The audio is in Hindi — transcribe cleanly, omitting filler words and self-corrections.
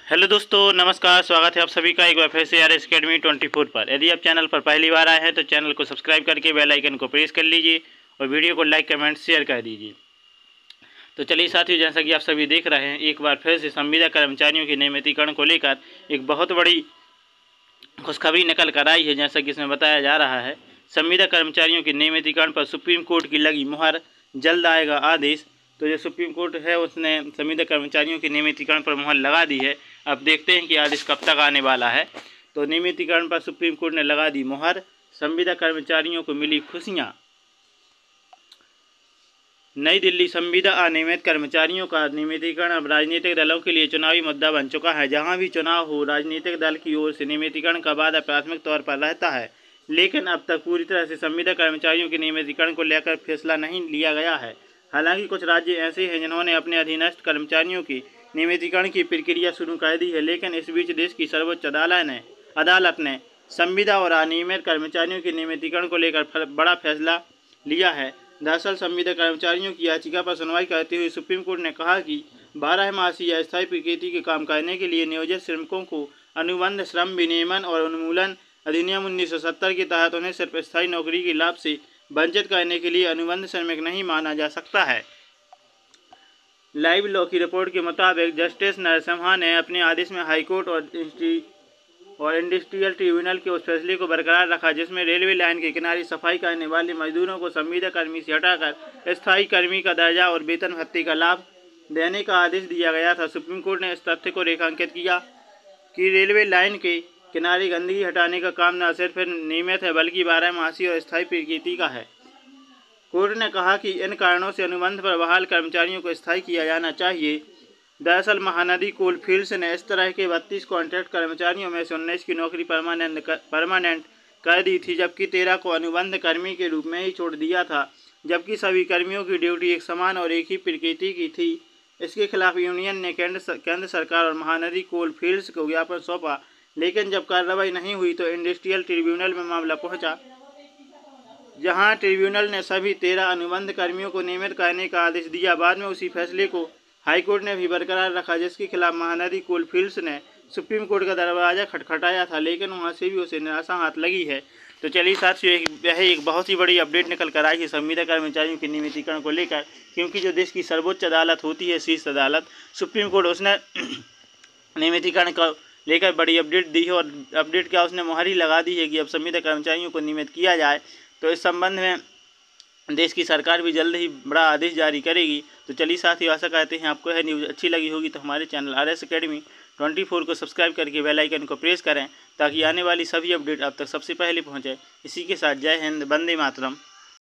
हेलो दोस्तों, नमस्कार। स्वागत है आप सभी का एक बार फिर से RS Academy 24 पर। यदि आप चैनल पर पहली बार आए हैं तो चैनल को सब्सक्राइब करके बेल आइकन को प्रेस कर लीजिए और वीडियो को लाइक कमेंट शेयर कर दीजिए। तो चलिए साथियों, जैसा कि आप सभी देख रहे हैं, एक बार फिर से संविदा कर्मचारियों के नियमितीकरण को लेकर एक बहुत बड़ी खुशखबरी निकल कर आई है। जैसा कि इसमें बताया जा रहा है, संविदा कर्मचारियों के नियमितीकरण पर सुप्रीम कोर्ट की लगी मुहर, जल्द आएगा आदेश। तो जो सुप्रीम कोर्ट है उसने संविदा कर्मचारियों के नियमितीकरण पर मुहर लगा दी है। अब देखते हैं कि आदेश कब तक आने वाला है। तो नियमितीकरण पर सुप्रीम कोर्ट ने लगा दी मुहर, संविदा कर्मचारियों को मिली खुशियां। नई दिल्ली, संविदा अनियमित कर्मचारियों का नियमितीकरण अब राजनीतिक दलों के लिए चुनावी मुद्दा बन चुका है। जहां भी चुनाव हो, राजनीतिक दल की ओर से नियमितीकरण का वादा प्राथमिक तौर पर रहता है, लेकिन अब तक पूरी तरह से संविदा कर्मचारियों के नियमितीकरण को लेकर फैसला नहीं लिया गया है। हालांकि कुछ राज्य ऐसे हैं जिन्होंने अपने अधीनस्थ कर्मचारियों की नियमितीकरण की प्रक्रिया शुरू कर दी है, लेकिन इस बीच देश की सर्वोच्च अदालत ने संविदा और अनियमित कर्मचारियों के नियमितीकरण को लेकर बड़ा फैसला लिया है। दरअसल संविदा कर्मचारियों की याचिका पर सुनवाई करते हुए सुप्रीम कोर्ट ने कहा कि 12 मासी या स्थायी प्रकृति के काम करने के लिए नियोजित श्रमिकों को अनुबंध श्रम विनियमन और उन्मूलन अधिनियम 1970 के तहत उन्हें सिर्फ स्थायी नौकरी के लाभ से वंचित करने के लिए अनुबंध श्रमिक नहीं माना जा सकता है। लाइव लॉ की रिपोर्ट के मुताबिक जस्टिस नरसिम्हा ने अपने आदेश में हाईकोर्ट और इंडस्ट्रियल ट्रिब्यूनल के उस फैसले को बरकरार रखा जिसमें रेलवे लाइन के किनारे सफाई करने वाले मजदूरों को संविदा कर्मी से हटाकर स्थायी कर्मी का दर्जा और वेतन भत्ते का लाभ देने का आदेश दिया गया था। सुप्रीम कोर्ट ने इस तथ्य को रेखांकित किया कि रेलवे लाइन के किनारे गंदगी हटाने का काम न सिर्फ नियमित है बल्कि 12 मासी और स्थायी प्रकृति का है। कोर्ट ने कहा कि इन कारणों से अनुबंध पर बहाल कर्मचारियों को स्थायी किया जाना चाहिए। दरअसल कोल फील्ड्स ने इस तरह के 32 कॉन्ट्रैक्ट कर्मचारियों में से 19 की नौकरी परमानेंट कर दी थी, जबकि 13 को अनुबंध कर्मी के रूप में ही छोड़ दिया था। जबकि सभी कर्मियों की ड्यूटी एक समान और एक ही प्रकृति की थी। इसके खिलाफ यूनियन ने केंद्र सरकार और महानदी कोल फील्ड्स को ज्ञापन सौंपा, लेकिन जब कार्रवाई नहीं हुई तो इंडस्ट्रियल ट्रिब्यूनल में मामला पहुंचा, जहां ट्रिब्यूनल ने सभी 13 अनुबंध कर्मियों को नियमित करने का आदेश दिया। बाद में उसी फैसले को हाईकोर्ट ने भी बरकरार रखा, जिसके खिलाफ महानदी कोल फील्ड्स ने सुप्रीम कोर्ट का दरवाजा खटखटाया था, लेकिन वहां से भी उसे निराशा हाथ लगी है। तो चलिए साथियों, यह एक बहुत ही बड़ी अपडेट निकल कर आई है संविदा कर्मचारियों के नियमितीकरण को लेकर, क्योंकि जो देश की सर्वोच्च अदालत होती है, शीर्ष अदालत सुप्रीम कोर्ट, उसने नियमितीकरण को लेकर बड़ी अपडेट दी है। और अपडेट क्या, उसने मुहर ही लगा दी है कि अब संविदा कर्मचारियों को नियमित किया जाए। तो इस संबंध में देश की सरकार भी जल्द ही बड़ा आदेश जारी करेगी। तो चलिए साथियों, आशा करते हैं आपको यह न्यूज़ अच्छी लगी होगी। तो हमारे चैनल RS Academy 24 को सब्सक्राइब करके बेल आइकन को प्रेस करें ताकि आने वाली सभी अपडेट आप तक सबसे पहले पहुंचे। इसी के साथ जय हिंद, वंदे मातरम।